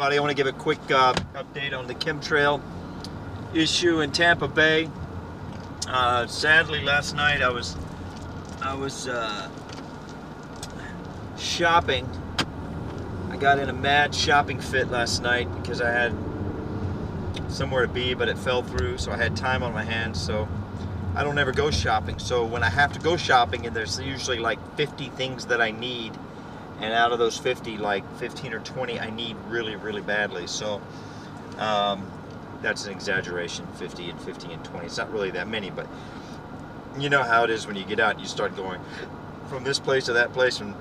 everybody. I want to give a quick update on the chemtrail issue in Tampa Bay. Sadly, last night I was shopping. I got in a mad shopping fit last night because I had somewhere to be, but it fell through, so I had time on my hands. So I don't ever go shopping. So when I have to go shopping, and there's usually like 50 things that I need, and out of those 50, like 15 or 20 I need really, really badly. So that's an exaggeration, 50 and 50 and 20. It's not really that many, but you know how it is when you get out and you start going from this place to that place, and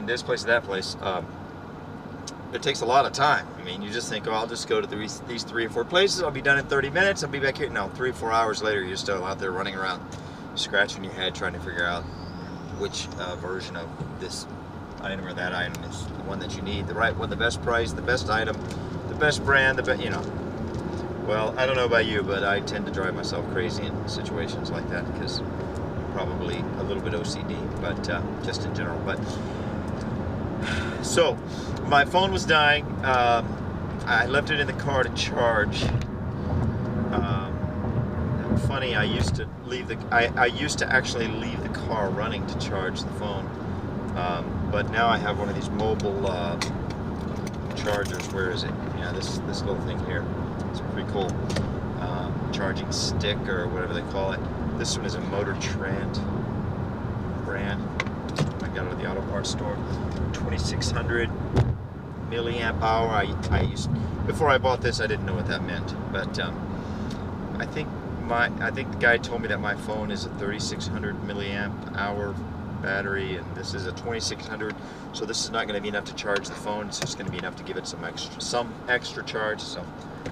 this place to that place. It takes a lot of time. I mean, you just think, oh, I'll just go to these 3 or 4 places, I'll be done in 30 minutes, I'll be back here. No, 3 or 4 hours later, you're still out there running around, scratching your head, trying to figure out which version of this item or that item is the one that you need, the right one, the best price, the best item, the best brand, the best, you know. Well, I don't know about you, but I tend to drive myself crazy in situations like that because I'm probably a little bit OCD, but just in general. But so my phone was dying. I left it in the car to charge. Funny, I used to leave I used to actually leave the car running to charge the phone, but now I have one of these mobile chargers. Where is it? Yeah, this little thing here. It's pretty cool. Charging stick or whatever they call it. This one is a Motor Trend brand. I got it at the auto parts store. 2600 milliamp hour. I used, before I bought this, I didn't know what that meant, but I think the guy told me that my phone is a 3600 milliamp hour battery, and this is a 2600. So this is not going to be enough to charge the phone. It's just going to be enough to give it some extra charge. So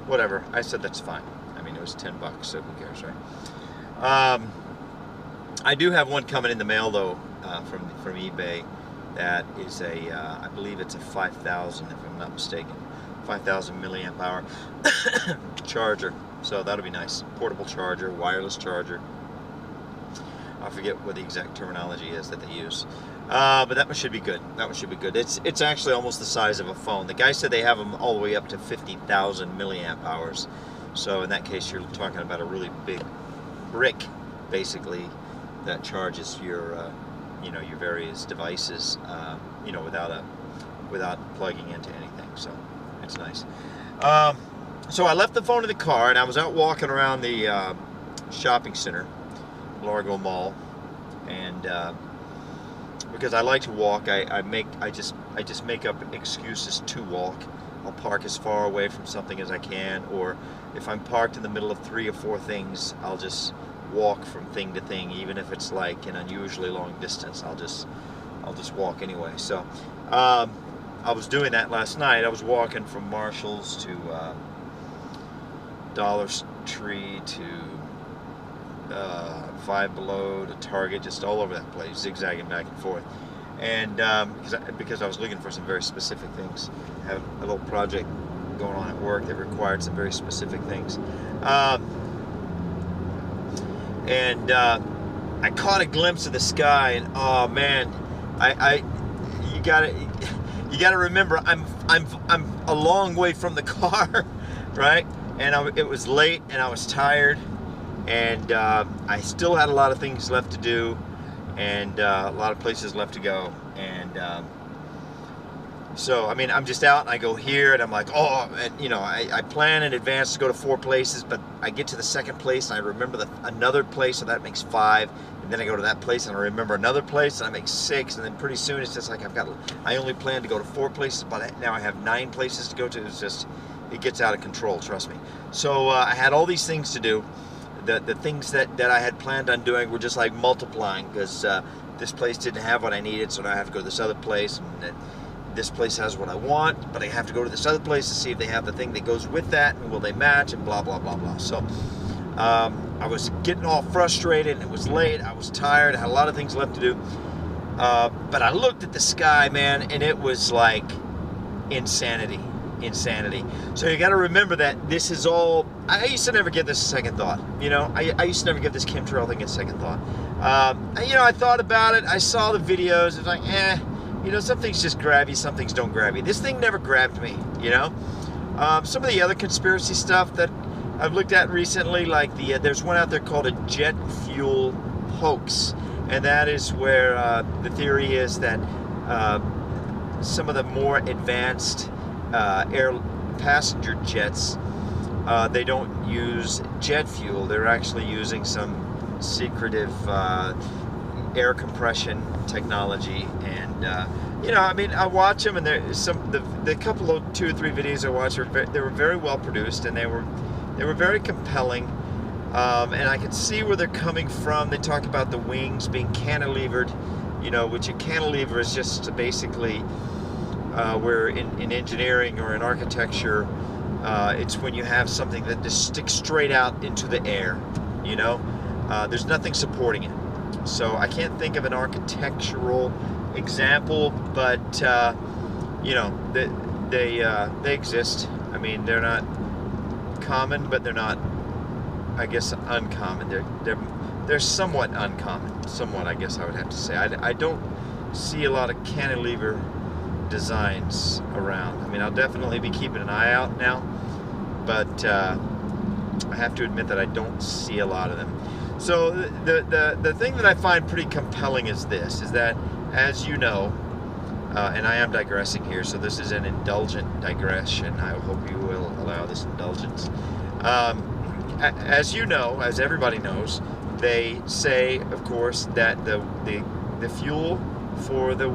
whatever. I said that's fine. I mean, it was $10, so who cares, right? I do have one coming in the mail though, from eBay. That is a, I believe it's a 5000, if I'm not mistaken, 5000 milliamp hour charger. So that'll be nice. Portable charger, wireless charger. I forget what the exact terminology is that they use, but that one should be good. That one should be good. It's actually almost the size of a phone. The guy said they have them all the way up to 50,000 milliamp hours. So in that case, you're talking about a really big brick, basically, that charges your your various devices, without plugging into anything. So it's nice. So I left the phone in the car, and I was out walking around the shopping center, Largo Mall, and because I like to walk, I just make up excuses to walk. I'll park as far away from something as I can, or if I'm parked in the middle of 3 or 4 things, I'll just walk from thing to thing, even if it's like an unusually long distance. I'll just walk anyway. So I was doing that last night. I was walking from Marshall's to Dollar Tree to Five Below to Target, just all over that place, zigzagging back and forth. And because I was looking for some very specific things. I have a little project going on at work that required some very specific things. And I caught a glimpse of the sky, and oh man, you gotta remember, I'm a long way from the car, right? And it was late, and I was tired, and I still had a lot of things left to do, and a lot of places left to go, and so I mean, I'm just out, and I go here, and I'm like, oh, and I plan in advance to go to 4 places, but I get to the second place, and I remember another place, so that makes 5, and then I go to that place, and I remember another place, and I make 6, and then pretty soon it's just like I only planned to go to 4 places, but now I have 9 places to go to. It's just, it gets out of control, trust me. So I had all these things to do. The things that I had planned on doing were just like multiplying, because this place didn't have what I needed, so now I have to go to this other place, and this place has what I want, but I have to go to this other place to see if they have the thing that goes with that, and will they match, and blah, blah, blah, blah. So I was getting all frustrated, and it was late, I was tired, I had a lot of things left to do, but I looked at the sky, man, and it was like insanity. So you got to remember that this is all, I used to never give this a second thought. I used to never give this chemtrail thing a second thought. I thought about it, I saw the videos, it's like, you know, some things just grab you, some things don't grab you. This thing never grabbed me, you know. Some of the other conspiracy stuff that I've looked at recently, like there's one out there called a jet fuel hoax, and that is where the theory is that some of the more advanced air passenger jets, they don't use jet fuel. They're actually using some secretive air compression technology, and you know, I mean, I watch them, and there's the couple of 2 or 3 videos I watched they were very well produced, and they were very compelling, and I could see where they're coming from. They talk about the wings being cantilevered, you know, which a cantilever is just basically where in engineering or in architecture, it's when you have something that just sticks straight out into the air, you know. There's nothing supporting it. So I can't think of an architectural example, but you know, they exist. I mean, they're not common, but they're not, I guess, uncommon. They're somewhat uncommon. Somewhat, I guess I would have to say. I don't see a lot of cantilever designs around. I mean, I'll definitely be keeping an eye out now, but I have to admit that I don't see a lot of them. So the thing that I find pretty compelling is this, is that, as you know, and I am digressing here, so this is an indulgent digression. I hope you will allow this indulgence. As you know, as everybody knows, they say, of course, that the fuel for the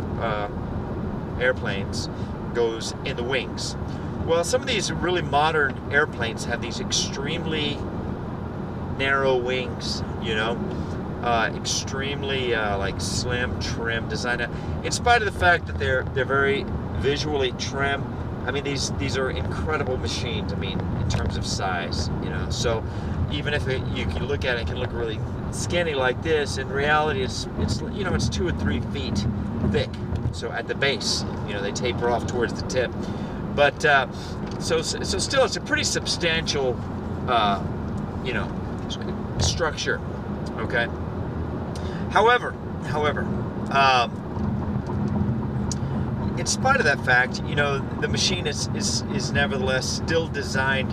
airplanes goes in the wings. Well, some of these really modern airplanes have these extremely narrow wings, you know, extremely like slim, trim design. In spite of the fact that they're very visually trim, I mean, these are incredible machines. I mean, in terms of size, you know. So even if you can look at it, it can look really skinny like this. In reality, it's you know, it's 2 or 3 feet thick. So at the base, you know, they taper off towards the tip. But so still, it's a pretty substantial, you know, structure. Okay. However, in spite of that fact, you know, the machine is nevertheless still designed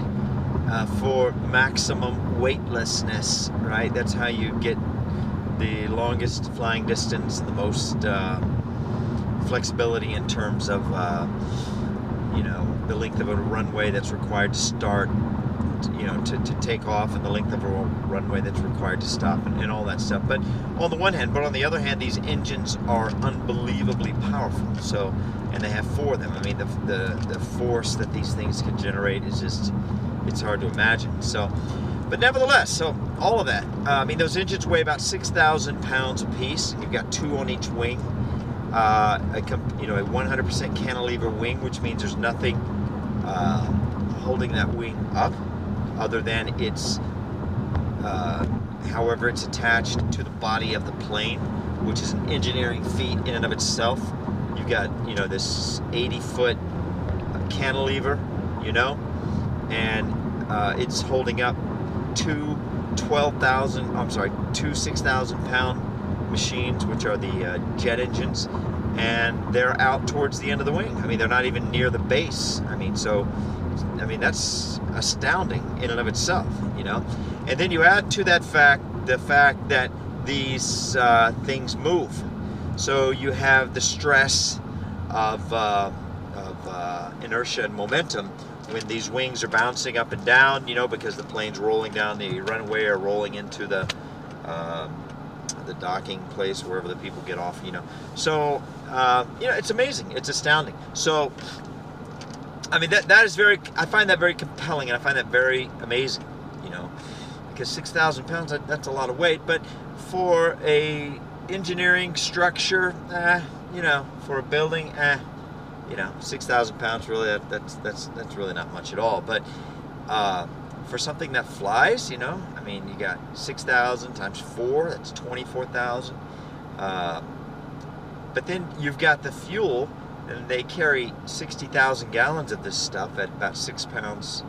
for maximum weightlessness, right? That's how you get the longest flying distance, the most flexibility in terms of, you know, the length of a runway that's required to start, you know, to take off, and the length of a runway that's required to stop, and all that stuff. But on the one hand, but on the other hand, these engines are unbelievably powerful. So, and they have 4 of them. I mean, the force that these things can generate is just, it's hard to imagine. So, but nevertheless, so all of that, I mean, those engines weigh about 6,000 pounds a piece. You've got 2 on each wing. You know, a 100% cantilever wing, which means there's nothing holding that wing up other than its however it's attached to the body of the plane, which is an engineering feat in and of itself. You've got, you know, this 80-foot cantilever, you know, and it's holding up two 6,000-pound machines, which are the jet engines, and they're out towards the end of the wing. I mean, they're not even near the base. I mean, so, I mean, that's astounding in and of itself, you know. And then you add to that fact the fact that these things move. So you have the stress of inertia and momentum when these wings are bouncing up and down, you know, because the plane's rolling down the runway or rolling into the docking place, wherever the people get off, you know. So, you know, it's amazing. It's astounding. So, I mean, that is very, I find that very compelling, and I find that very amazing, you know, because 6,000 pounds, that's a lot of weight, but for a engineering structure, you know, for a building, you know, 6,000 pounds, really, that's really not much at all. But for something that flies, you know, I mean, you got 6,000 times 4, that's 24,000. But then you've got the fuel, and they carry 60,000 gallons of this stuff at about 6 pounds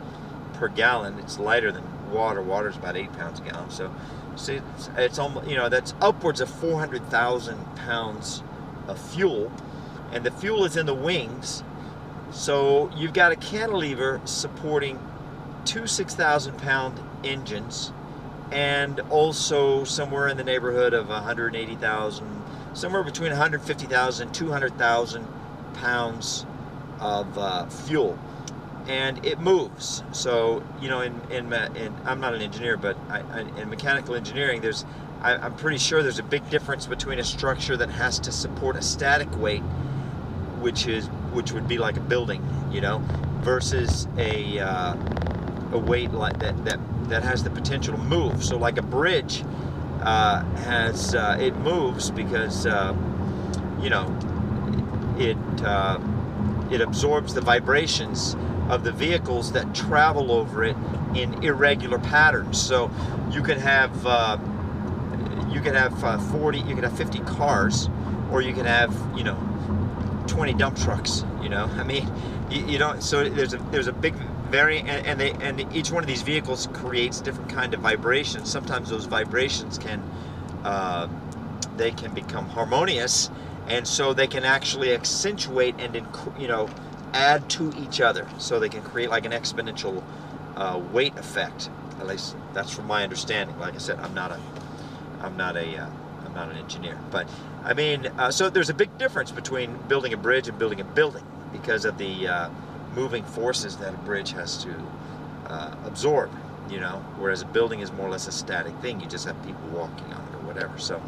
per gallon. It's lighter than water. Water's about 8 pounds a gallon. So it's almost, you know, that's upwards of 400,000 pounds of fuel, and the fuel is in the wings. So you've got a cantilever supporting two 6,000-pound engines, and also somewhere in the neighborhood of 180,000, somewhere between 150,000 and 200,000 pounds of fuel, and it moves. So I'm not an engineer, but in mechanical engineering, I'm pretty sure there's a big difference between a structure that has to support a static weight, which would be like a building, versus a weight like that has the potential to move. So like a bridge it moves because it absorbs the vibrations of the vehicles that travel over it in irregular patterns. So you could have 50 cars, or you could have 20 dump trucks. I mean, you don't. So there's a big and each one of these vehicles creates different kind of vibrations. Sometimes those vibrations can become harmonious, and so they can actually accentuate and add to each other. So they can create like an exponential weight effect. At least that's from my understanding. Like I said, I'm not an engineer, but I mean, so there's a big difference between building a bridge and building a building because of the moving forces that a bridge has to absorb, whereas a building is more or less a static thing. You just have people walking on it or whatever. So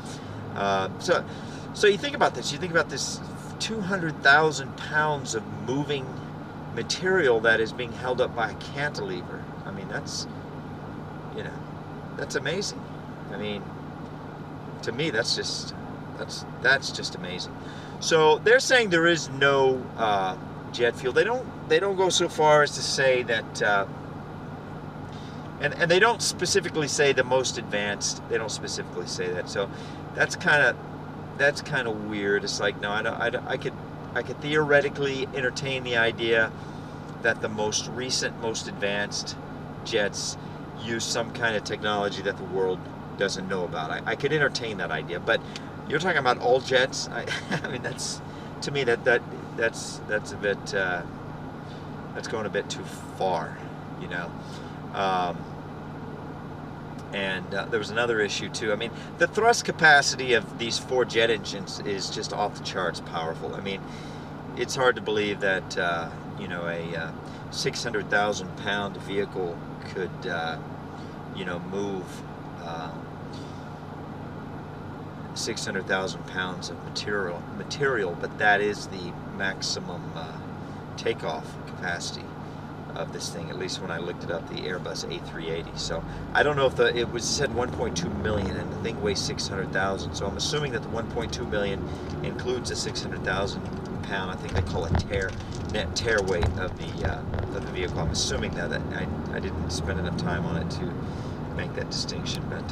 you think about this. You think about this 200,000 pounds of moving material that is being held up by a cantilever. I mean, that's amazing. I mean, to me, that's just amazing. So they're saying there is no jet fuel. They don't go so far as to say that, and they don't specifically say the most advanced. They don't specifically say that. So that's kind of weird. It's like, no, I could theoretically entertain the idea that the most recent, most advanced jets use some kind of technology that the world doesn't know about. I could entertain that idea, but you're talking about all jets. I mean, that's, to me, that's a bit that's going a bit too far, and there was another issue too. I mean, the thrust capacity of these 4 jet engines is just off the charts powerful. I mean, it's hard to believe that a 600,000 pound vehicle could move 600,000 pounds of material, but that is the maximum takeoff capacity of this thing, at least when I looked it up, the Airbus A380. So I don't know if it was said 1.2 million and the thing weighs 600,000. So I'm assuming that the 1.2 million includes a 600,000 pound, I think they call it net tear weight of the vehicle. I'm assuming that. I didn't spend enough time on it to make that distinction, but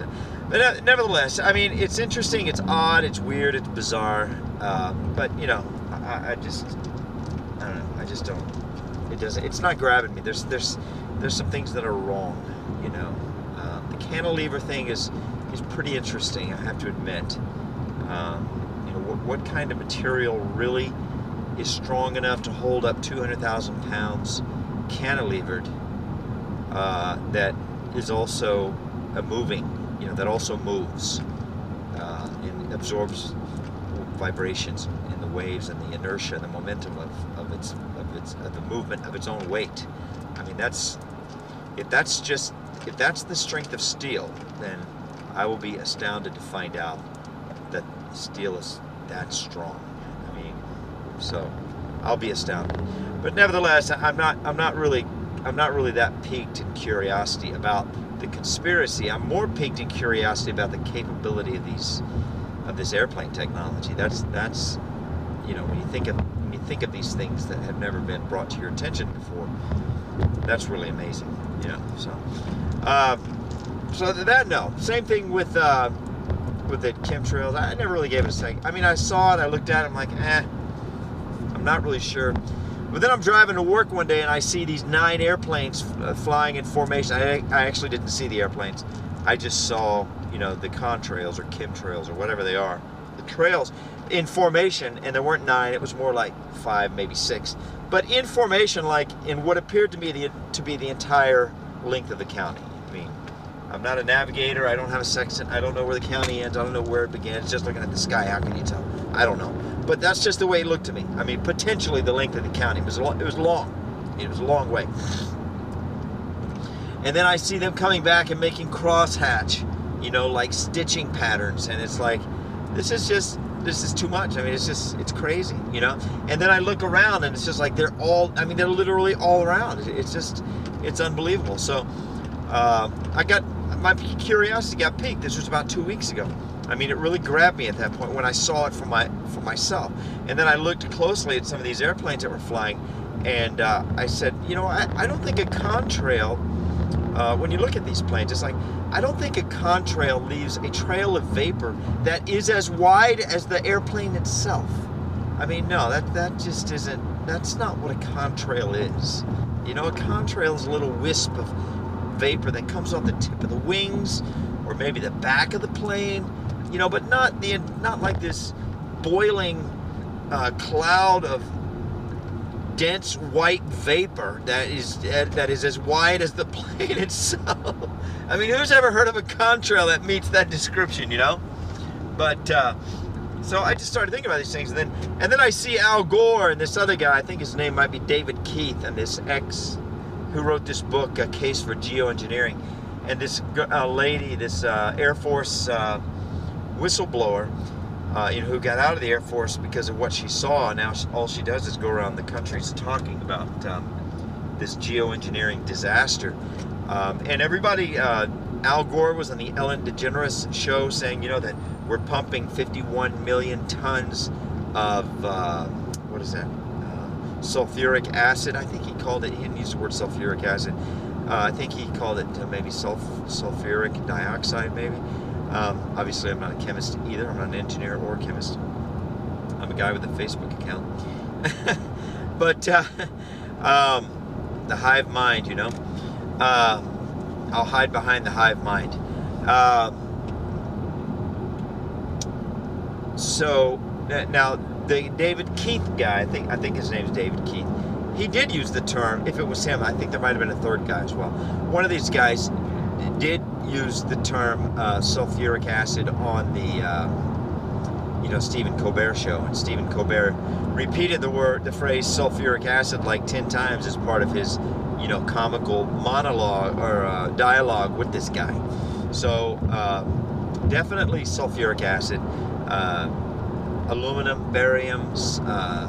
nevertheless, I mean, it's interesting, it's odd, it's weird, it's bizarre, but I don't know, I just don't, it's not grabbing me. There's some things that are wrong, the cantilever thing is pretty interesting, I have to admit. What kind of material really is strong enough to hold up 200,000 pounds cantilevered, that is also moving, that also moves and absorbs vibrations in the waves and the inertia and the momentum of the movement of its own weight. I mean, if that's the strength of steel, then I will be astounded to find out that steel is that strong. I mean, so I'll be astounded. But nevertheless, I'm not really that piqued in curiosity about the conspiracy. I'm more piqued in curiosity about the capability of this airplane technology. That's when you think of these things that have never been brought to your attention before, that's really amazing. Same thing with the chemtrails. I never really gave it a second. I mean, I saw it, I looked at it, I'm like, I'm not really sure. But then I'm driving to work one day and I see these 9 airplanes flying in formation. I actually didn't see the airplanes. I just saw, the contrails or chemtrails or whatever they are, the trails. in formation, and there weren't 9, it was more like 5, maybe 6. But in formation, like in what appeared to me to be the entire length of the county. I mean, I'm not a navigator, I don't have a sextant, I don't know where the county ends, I don't know where it begins, just looking at the sky, how can you tell? I don't know. But that's just the way it looked to me. I mean, potentially the length of the county. It was long. It was a long way. And then I see them coming back and making crosshatch, you know, like stitching patterns, and it's like, this is too much. I mean, it's crazy, you know. And then I look around, and it's just like they're literally all around. It's unbelievable. So my curiosity got piqued. This was about 2 weeks ago. I mean, it really grabbed me at that point when I saw it for myself. And then I looked closely at some of these airplanes that were flying, and I said, you know, I don't think a contrail, when you look at these planes, it's like, I don't think a contrail leaves a trail of vapor that is as wide as the airplane itself. I mean, no, that just isn't, that's not what a contrail is. You know, a contrail is a little wisp of vapor that comes off the tip of the wings, or maybe the back of the plane, you know, but not like this boiling cloud of dense white vapor that is as wide as the plane itself. I mean, who's ever heard of a contrail that meets that description, you know? But so I just started thinking about these things, and then I see Al Gore and this other guy, I think his name might be David Keith, and this who wrote this book, A Case for Geoengineering, and this lady, this Air Force whistleblower, you know, who got out of the Air Force because of what she saw. Now all she does is go around the country talking about this geoengineering disaster. And everybody, Al Gore was on the Ellen DeGeneres show saying, you know, that we're pumping 51 million tons of, what is that? Sulfuric acid. I think he called it, he didn't use the word sulfuric acid. I think he called it maybe sulfuric dioxide, maybe. Obviously, I'm not a chemist either. I'm not an engineer or a chemist. I'm a guy with a Facebook account. But the hive mind, you know. I'll hide behind the hive mind. So now the David Keith guy, I think his name's David Keith. He did use the term. If it was him, I think there might have been a third guy as well. One of these guys did use the term sulfuric acid on the you know, Stephen Colbert show, and Stephen Colbert repeated the phrase sulfuric acid like 10 times as part of his, you know, comical monologue or dialogue with this guy. So definitely sulfuric acid, aluminum, barium,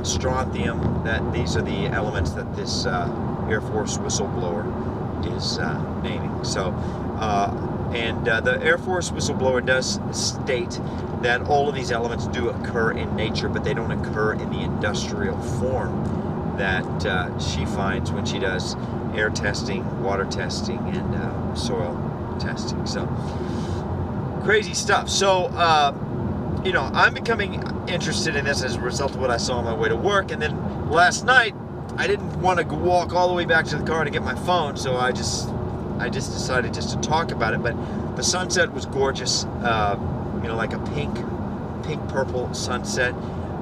strontium. These are the elements that this Air Force whistleblower is naming. So, and the Air Force whistleblower does state that all of these elements do occur in nature, but they don't occur in the industrial form that she finds when she does air testing, water testing, and soil testing. So, crazy stuff. So, you know, I'm becoming interested in this as a result of what I saw on my way to work. And then last night, I didn't want to walk all the way back to the car to get my phone, so I just decided just to talk about it. But the sunset was gorgeous, you know, like a pink purple sunset.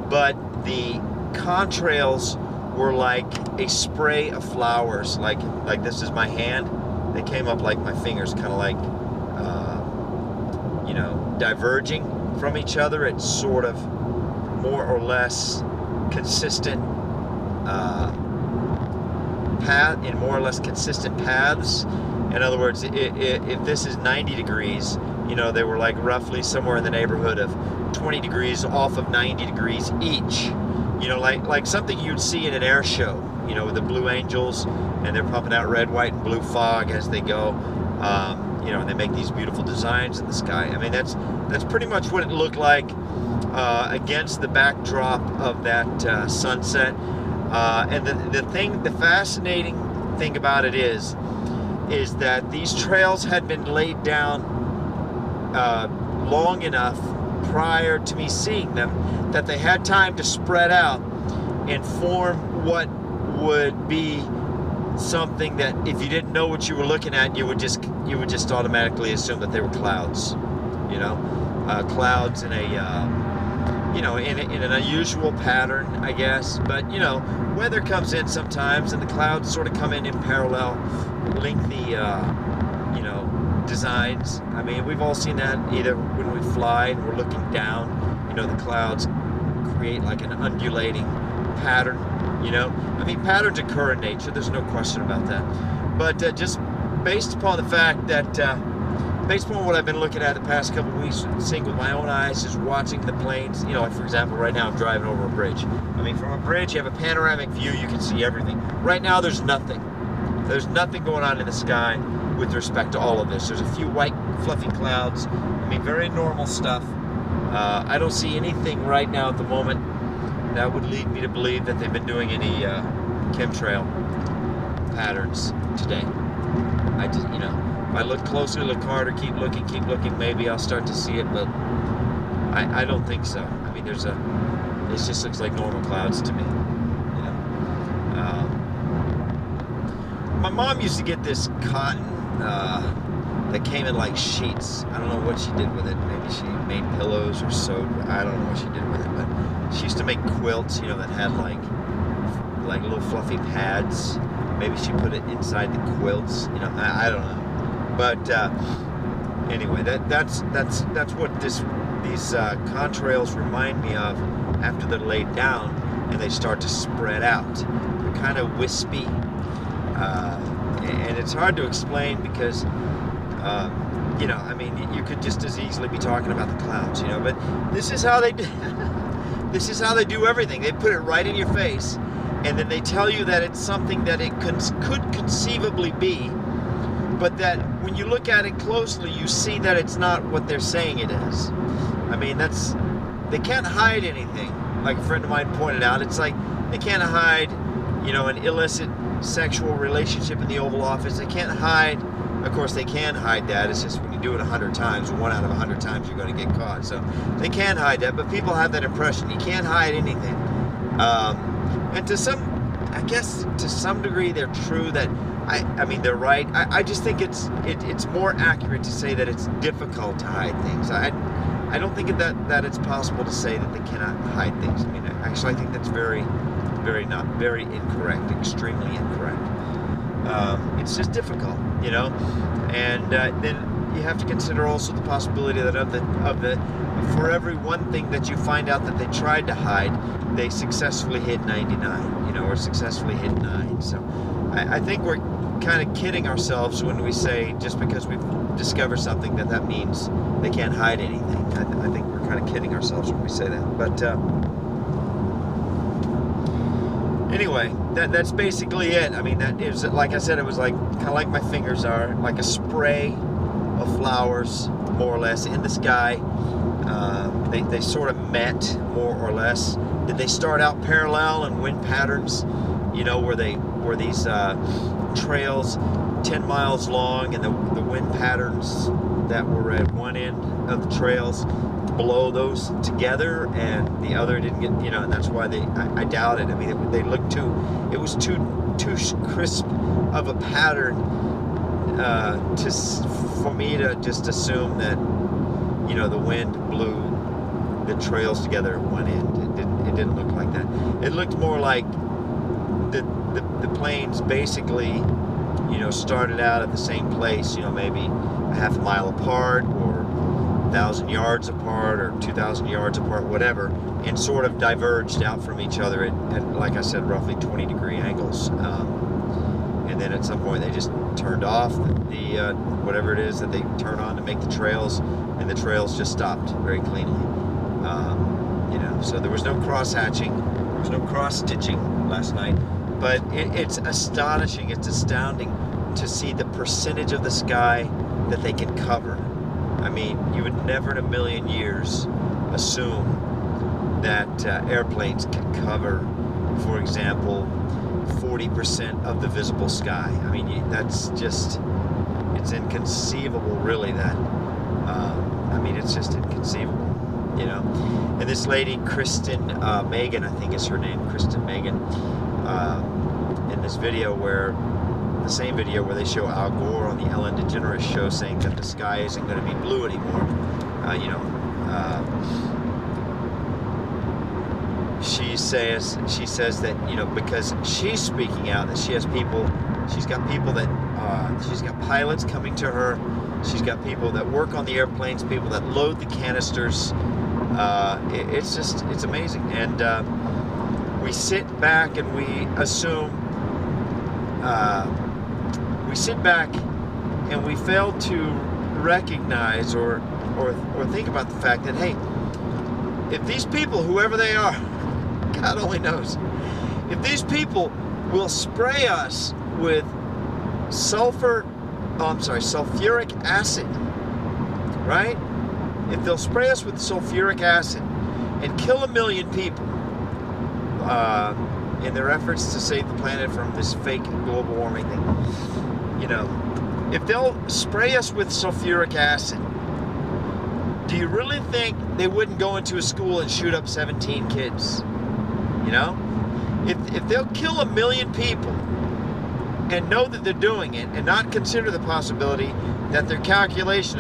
But the contrails were like a spray of flowers, like this is my hand. They came up like my fingers, kind of like you know, diverging from each other. It's sort of more or less consistent path, in more or less consistent paths. In other words, if this is 90 degrees, you know, they were like roughly somewhere in the neighborhood of 20 degrees off of 90 degrees each. You know, like something you'd see in an air show, you know, with the Blue Angels, and they're pumping out red, white, and blue fog as they go. You know, and they make these beautiful designs in the sky. I mean, that's pretty much what it looked like against the backdrop of that sunset. And the fascinating thing about it is that these trails had been laid down long enough prior to me seeing them that they had time to spread out and form what would be something that, if you didn't know what you were looking at, you would just automatically assume that they were clouds. You know, clouds in a you know, in an unusual pattern, I guess. But, you know, weather comes in sometimes, and the clouds sort of come in parallel, lengthy, you know, designs. I mean, we've all seen that either when we fly and we're looking down, you know, the clouds create like an undulating pattern, you know. I mean, patterns occur in nature, there's no question about that. But just based upon the fact that, based upon what I've been looking at the past couple of weeks, seeing with my own eyes, just watching the planes, you know, like for example, right now I'm driving over a bridge. I mean, from a bridge, you have a panoramic view, you can see everything. Right now, there's nothing. There's nothing going on in the sky with respect to all of this. There's a few white, fluffy clouds. I mean, very normal stuff. I don't see anything right now at the moment that would lead me to believe that they've been doing any chemtrail patterns today. I just, you know, if I look closely, look harder, keep looking, maybe I'll start to see it, but I don't think so. I mean, this just looks like normal clouds to me, you know. My mom used to get this cotton that came in like sheets. I don't know what she did with it. Maybe she made pillows or sewed. I don't know what she did with it, but she used to make quilts, you know, that had like little fluffy pads. Maybe she put it inside the quilts. You know, I don't know. But anyway, that's what these contrails remind me of after they're laid down and they start to spread out. They're kind of wispy, and it's hard to explain because. You know, I mean, you could just as easily be talking about the clouds, you know, but this is how they do, this is how they do everything. They put it right in your face, and then they tell you that it's something that it could conceivably be, but that when you look at it closely, you see that it's not what they're saying it is. I mean, they can't hide anything. Like a friend of mine pointed out, it's like they can't hide, you know, an illicit sexual relationship in the Oval Office. They can't hide. Of course, they can hide that. It's just when you do it 100 times, 1 out of 100 times, you're going to get caught. So they can hide that, but people have that impression. You can't hide anything. And I guess to some degree, they're true. That I mean, they're right. I just think it's more accurate to say that it's difficult to hide things. I don't think that it's possible to say that they cannot hide things. I mean, actually, I think that's very incorrect, extremely incorrect. It's just difficult, you know, and then you have to consider also the possibility that for every one thing that you find out that they tried to hide, they successfully hid 99, you know, or successfully hid 9. So I think we're kind of kidding ourselves when we say just because we've discovered something that means they can't hide anything. I think we're kind of kidding ourselves when we say that. But anyway, that's basically it. I mean, that is, like I said, it was like kind of like my fingers are, like a spray of flowers, more or less, in the sky. They sort of met, more or less. Did they start out parallel in wind patterns? You know, were these trails 10 miles long, and the wind patterns that were at one end of the trails below those together, and the other didn't get, you know, and that's why I doubt it. I mean, it was too crisp of a pattern for me to just assume that, you know, the wind blew the trails together at one end. It didn't look like that. It looked more like the planes basically, you know, started out at the same place, you know, maybe a half a mile apart, or 1,000 yards apart, or 2,000 yards apart, whatever, and sort of diverged out from each other at like I said, roughly 20-degree angles. And then at some point they just turned off the whatever it is that they turn on to make the trails, and the trails just stopped very cleanly. You know, so there was no cross-hatching, there was no cross-stitching last night, but it's astonishing, it's astounding to see the percentage of the sky that they can cover. I mean, you would never in a million years assume that airplanes can cover, for example, 40% of the visible sky. I mean, that's just, it's inconceivable, really, that, I mean, it's just inconceivable, you know. And this lady, Kristen Megan, I think is her name, Kristen Megan, in this video the same video where they show Al Gore on the Ellen DeGeneres show saying that the sky isn't going to be blue anymore, you know, she says that, you know, because she's speaking out, that she's got people that she's got pilots coming to her, she's got people that work on the airplanes, people that load the canisters. It's amazing. And we sit back and we assume, we sit back and we fail to recognize or think about the fact that, hey, if these people, whoever they are, God only knows, if these people will spray us with sulfuric acid, right? If they'll spray us with sulfuric acid and kill 1 million people in their efforts to save the planet from this fake global warming thing, you know, if they'll spray us with sulfuric acid, do you really think they wouldn't go into a school and shoot up 17 kids? You know? If they'll kill 1 million people and know that they're doing it and not consider the possibility that their calculation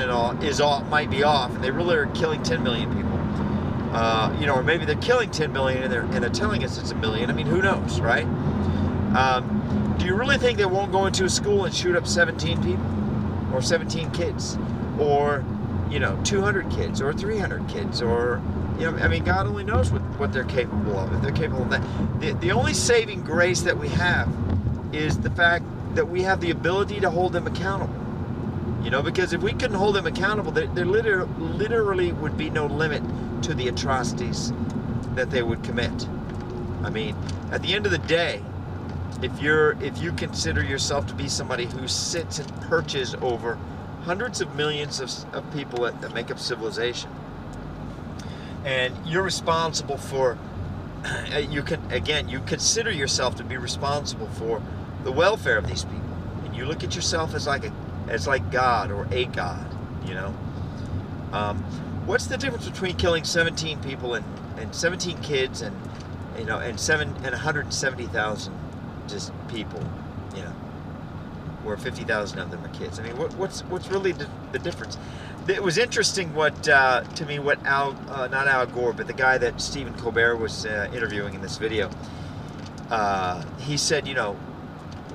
might be off and they really are killing 10 million people, you know, or maybe they're killing 10 million and they're telling us it's 1 million. I mean, who knows, right? Do you really think they won't go into a school and shoot up 17 people or 17 kids or, you know, 200 kids or 300 kids or, you know, I mean, God only knows what they're capable of. If they're capable of that. The only saving grace that we have is the fact that we have the ability to hold them accountable. You know, because if we couldn't hold them accountable, there literally would be no limit to the atrocities that they would commit. I mean, at the end of the day, if you consider yourself to be somebody who sits and perches over hundreds of millions of people that make up civilization, and you're responsible for, you consider yourself to be responsible for the welfare of these people, and you look at yourself as like God or a God, you know. What's the difference between killing 17 people and 17 kids and, you know, and 170,000 just people, you know, where 50,000 of them are kids? I mean, what's really the difference? It was interesting not Al Gore, but the guy that Stephen Colbert was interviewing in this video. He said, you know,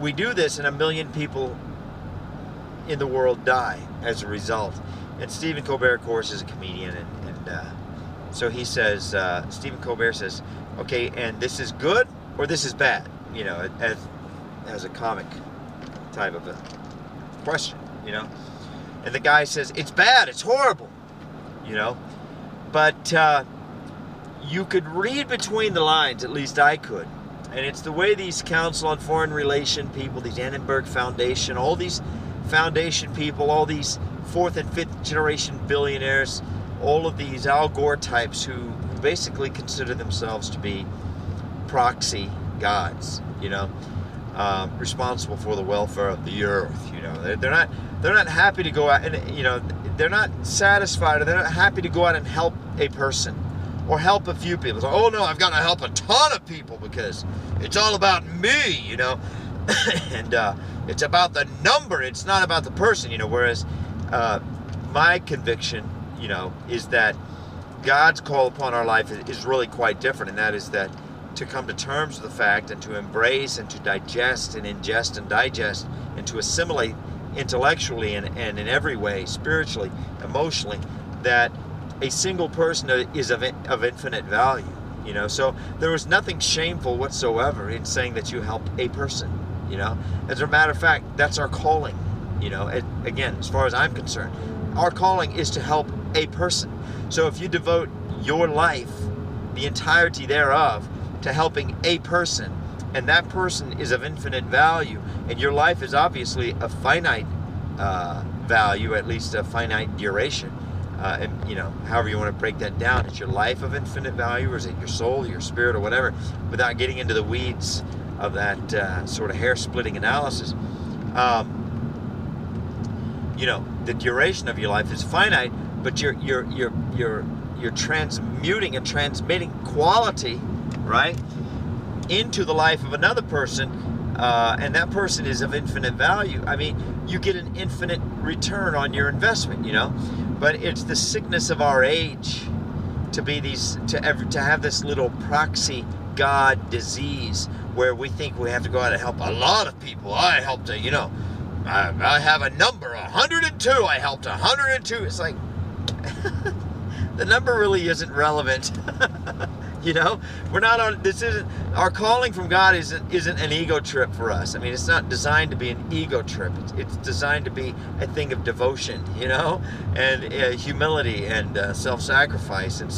we do this and 1 million people in the world die as a result. And Stephen Colbert, of course, is a comedian, and so he says, Stephen Colbert says, okay, and this is good or this is bad? You know, as a comic type of a question, you know. And the guy says, it's bad, it's horrible, you know. But you could read between the lines, at least I could. And it's the way these Council on Foreign Relations people, these Annenberg Foundation, all these foundation people, all these 4th and 5th generation billionaires, all of these Al Gore types who basically consider themselves to be proxy gods, you know, responsible for the welfare of the earth. You know, they're not happy to go out and, you know, they're not satisfied, or they're not happy to go out and help a person or help a few people. So, oh no, I've got to help a ton of people because it's all about me, you know. And it's about the number, it's not about the person, you know. Whereas my conviction, you know, is that God's call upon our life is really quite different, and that is that to come to terms with the fact and to embrace and to digest and ingest and digest and to assimilate intellectually and in every way, spiritually, emotionally, that a single person is of infinite value, you know. So there was nothing shameful whatsoever in saying that you help a person, you know. As a matter of fact, that's our calling, you know. Again, as far as I'm concerned, our calling is to help a person. So if you devote your life, the entirety thereof, to helping a person, and that person is of infinite value, and your life is obviously a finite value, at least a finite duration, and, you know, however you want to break that down, is your life of infinite value, or is it your soul, your spirit, or whatever, without getting into the weeds of that sort of hair-splitting analysis. You know, the duration of your life is finite, but you're transmuting and transmitting quality, right, into the life of another person, and that person is of infinite value. I mean, you get an infinite return on your investment, you know. But it's the sickness of our age to be these to have this little proxy God disease where we think we have to go out and help a lot of people. I helped, I have a number 102. I helped 102. It's like the number really isn't relevant. We're not on. This isn't our calling from God. Isn't an ego trip for us. I mean, it's not designed to be an ego trip. It's designed to be a thing of devotion, and humility and self-sacrifice and